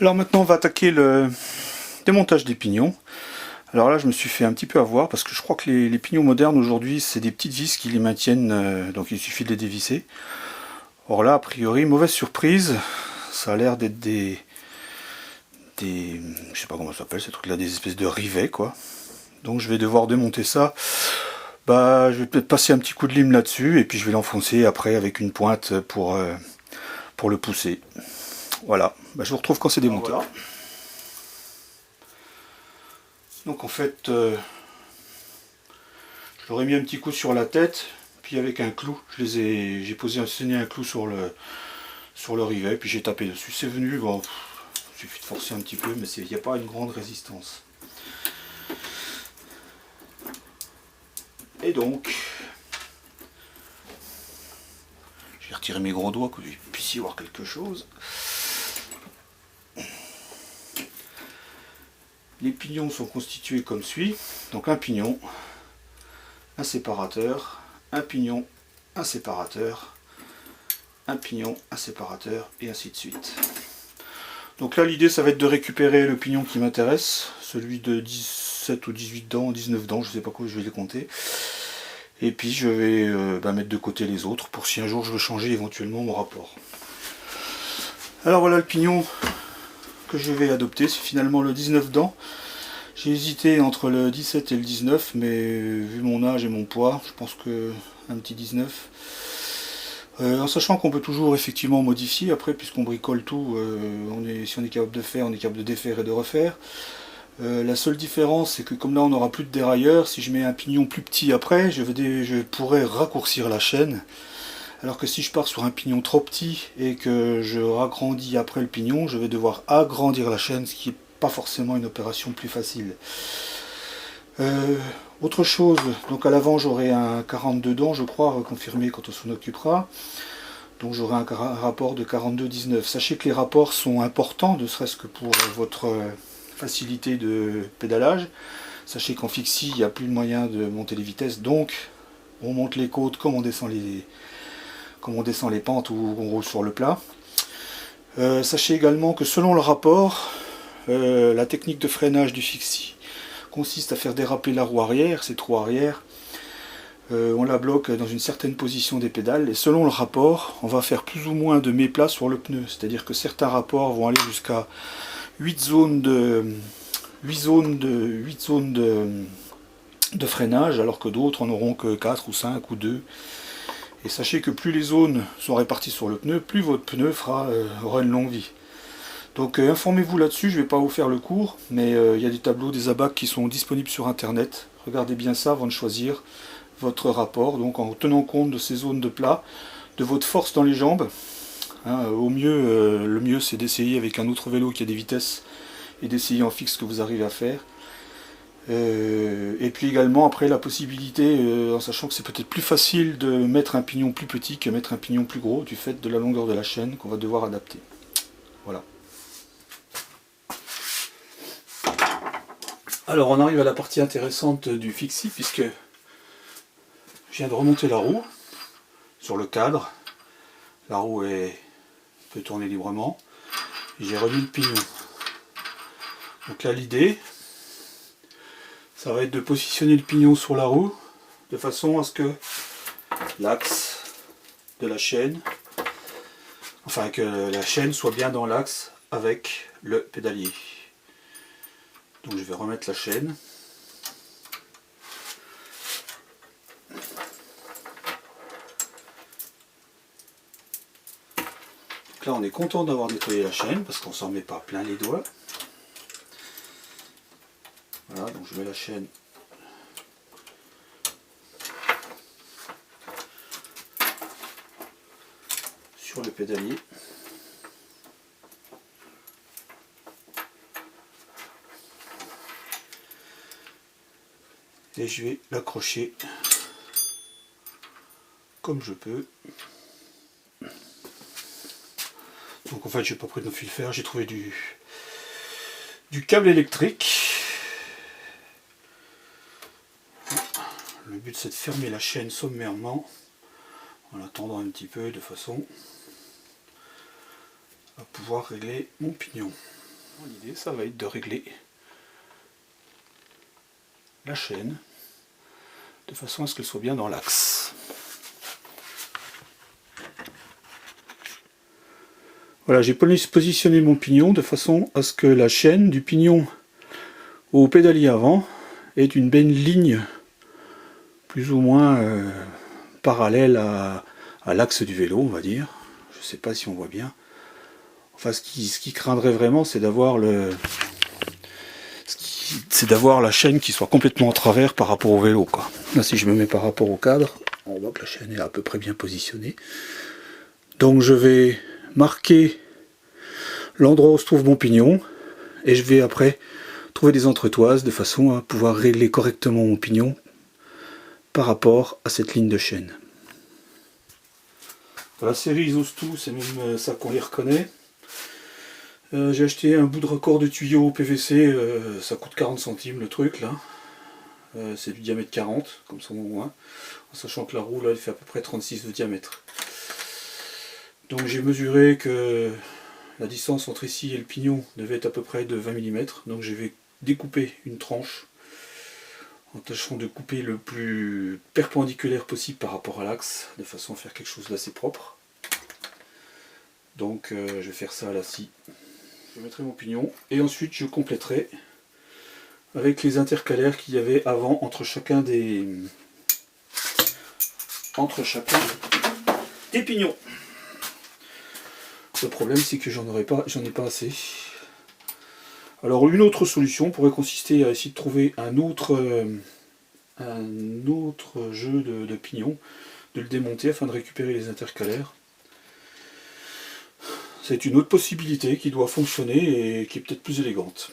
Alors maintenant on va attaquer le démontage des pignons. Alors là je me suis fait un petit peu avoir parce que je crois que les pignons modernes aujourd'hui c'est des petites vis qui les maintiennent, donc il suffit de les dévisser. Or là a priori mauvaise surprise, ça a l'air d'être je sais pas comment ça s'appelle ces trucs là, des espèces de rivets quoi. Donc je vais devoir démonter ça. Bah je vais peut-être passer un petit coup de lime là-dessus et puis je vais l'enfoncer après avec une pointe pour le pousser. Voilà, bah, je vous retrouve quand c'est démonté. Voilà. Donc en fait, je leur ai mis un petit coup sur la tête, puis avec un clou, j'ai posé un clou sur le rivet, puis j'ai tapé dessus. C'est venu, bon, il suffit de forcer un petit peu, mais il n'y a pas une grande résistance. Et donc, j'ai retiré mes gros doigts, que vous puissiez voir quelque chose. Les pignons sont constitués comme suit. Donc un pignon, un séparateur, un pignon, un séparateur, un pignon, un séparateur, et ainsi de suite. Donc là l'idée ça va être de récupérer le pignon qui m'intéresse, celui de 17 ou 18 dents, 19 dents, je ne sais pas quoi je vais les compter. Et puis je vais mettre de côté les autres pour si un jour je veux changer éventuellement mon rapport. Alors voilà le pignon que je vais adopter, c'est finalement le 19 dents. J'ai hésité entre le 17 et le 19, mais vu mon âge et mon poids, je pense que un petit 19. En sachant qu'on peut toujours effectivement modifier après, puisqu'on bricole tout, si on est capable de faire, on est capable de défaire et de refaire. La seule différence, c'est que comme là on n'aura plus de dérailleur, si je mets un pignon plus petit après, je pourrais raccourcir la chaîne. Alors que si je pars sur un pignon trop petit et que je ragrandis après le pignon, je vais devoir agrandir la chaîne, ce qui n'est pas forcément une opération plus facile. Autre chose, donc à l'avant j'aurai un 42 dents, je crois, reconfirmé quand on s'en occupera. Donc j'aurai un rapport de 42-19. Sachez que les rapports sont importants, ne serait-ce que pour votre facilité de pédalage. Sachez qu'en fixie, il n'y a plus de moyen de monter les vitesses, donc on monte les côtes comme on descend les pentes ou on roule sur le plat. Sachez également que selon le rapport, la technique de freinage du fixie consiste à faire déraper la roue arrière, cette roue arrière, on la bloque dans une certaine position des pédales, et selon le rapport, on va faire plus ou moins de méplats sur le pneu, c'est-à-dire que certains rapports vont aller jusqu'à 8 zones de freinage, alors que d'autres en auront que 4 ou 5 ou 2. Et sachez que plus les zones sont réparties sur le pneu, plus votre pneu aura une longue vie. Donc informez-vous là-dessus, je ne vais pas vous faire le cours, mais il y a des tableaux, des abacs qui sont disponibles sur internet. Regardez bien ça avant de choisir votre rapport, donc en tenant compte de ces zones de plat, de votre force dans les jambes. Hein, au mieux, le mieux c'est d'essayer avec un autre vélo qui a des vitesses et d'essayer en fixe ce que vous arrivez à faire. Et puis également après la possibilité, en sachant que c'est peut-être plus facile de mettre un pignon plus petit que mettre un pignon plus gros du fait de la longueur de la chaîne qu'on va devoir adapter. Voilà. Alors on arrive à la partie intéressante du fixie, puisque je viens de remonter la roue sur le cadre. La roue peut tourner librement. J'ai remis le pignon. Donc là l'idée, ça va être de positionner le pignon sur la roue de façon à ce que l'axe de la chaîne, enfin que la chaîne soit bien dans l'axe avec le pédalier. Donc je vais remettre la chaîne. Donc là on est content d'avoir nettoyé la chaîne parce qu'on ne s'en met pas plein les doigts. Voilà, donc je mets la chaîne sur le pédalier. Et je vais l'accrocher comme je peux. Donc en fait j'ai pas pris de fil fer, j'ai trouvé du câble électrique. Le but c'est de fermer la chaîne sommairement en la tendant un petit peu de façon à pouvoir régler mon pignon. L'idée, ça va être de régler la chaîne de façon à ce qu'elle soit bien dans l'axe. Voilà, j'ai positionné mon pignon de façon à ce que la chaîne du pignon au pédalier avant ait une belle ligne plus ou moins parallèle à l'axe du vélo, on va dire. Je ne sais pas si on voit bien. Enfin, ce qui craindrait vraiment, c'est d'avoir la chaîne qui soit complètement en travers par rapport au vélo, quoi. Là, si je me mets par rapport au cadre, on voit que la chaîne est à peu près bien positionnée. Donc je vais marquer l'endroit où se trouve mon pignon et je vais après trouver des entretoises de façon à pouvoir régler correctement mon pignon par rapport à cette ligne de chaîne. Dans la série Isostu, c'est même ça qu'on les reconnaît. J'ai acheté un bout de raccord de tuyau PVC, ça coûte 40 centimes le truc là. C'est du diamètre 40, comme son nom moins, en sachant que la roue là elle fait à peu près 36 de diamètre. Donc j'ai mesuré que la distance entre ici et le pignon devait être à peu près de 20 mm, donc je vais découper une tranche en tâchant de couper le plus perpendiculaire possible par rapport à l'axe, de façon à faire quelque chose d'assez propre. Donc je vais faire ça à la scie. Je mettrai mon pignon et ensuite je compléterai avec les intercalaires qu'il y avait avant entre chacun des pignons. Le problème c'est que j'en ai pas assez. Alors une autre solution pourrait consister à essayer de trouver un autre jeu de pignons, de le démonter afin de récupérer les intercalaires. C'est une autre possibilité qui doit fonctionner et qui est peut-être plus élégante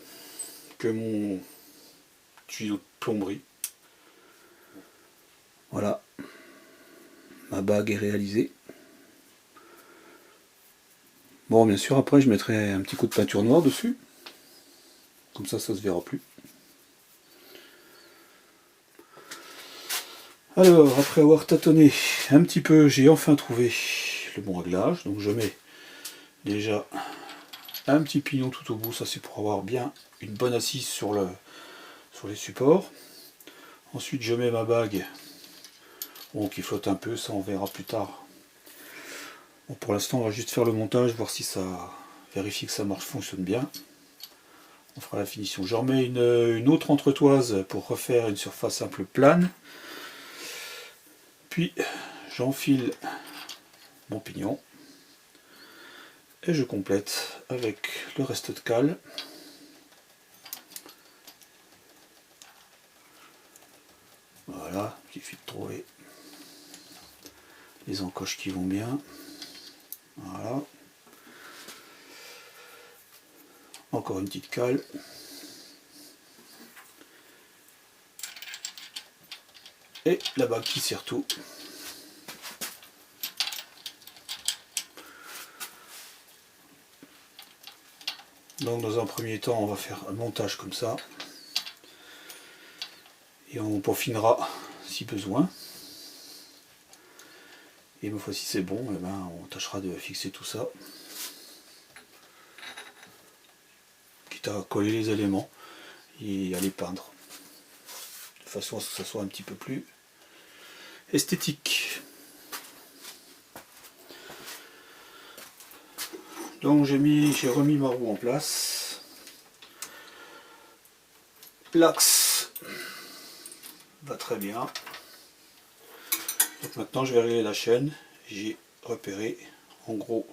que mon tuyau de plomberie. Voilà, ma bague est réalisée. Bon, bien sûr, après je mettrai un petit coup de peinture noire dessus. Comme ça, ça se verra plus. Alors, après avoir tâtonné un petit peu, j'ai enfin trouvé le bon réglage. Donc je mets déjà un petit pignon tout au bout, ça c'est pour avoir bien une bonne assise sur les supports. Ensuite je mets ma bague, bon, qui flotte un peu, ça on verra plus tard. Bon, pour l'instant on va juste faire le montage, voir si ça vérifie que ça marche, fonctionne bien. On fera la finition. Je remets une autre entretoise pour refaire une surface un peu plane. Puis j'enfile mon pignon. Et je complète avec le reste de cale. Voilà, il suffit de trouver les encoches qui vont bien. Voilà. Encore une petite cale. Et la bague qui serre tout. Donc dans un premier temps on va faire un montage comme ça. Et on peaufinera si besoin. Et une fois si c'est bon, eh ben, on tâchera de fixer tout ça. Quitte à coller les éléments et à les peindre. De façon à ce que ça soit un petit peu plus esthétique. Donc j'ai remis ma roue en place. L'axe va très bien. Donc maintenant je vais régler la chaîne. J'ai repéré en gros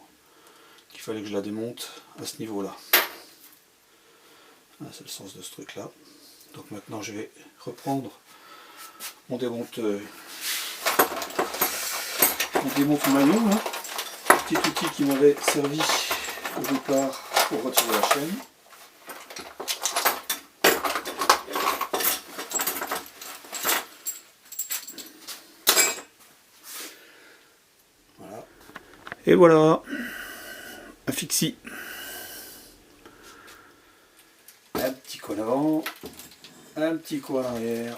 qu'il fallait que je la démonte à ce niveau là. C'est le sens de ce truc là. Donc maintenant je vais reprendre mon démonte maillon là. Petit outil qui m'avait servi au départ pour retirer la chaîne. Voilà. Et voilà, un fixie. Un petit coin avant, un petit coin en arrière.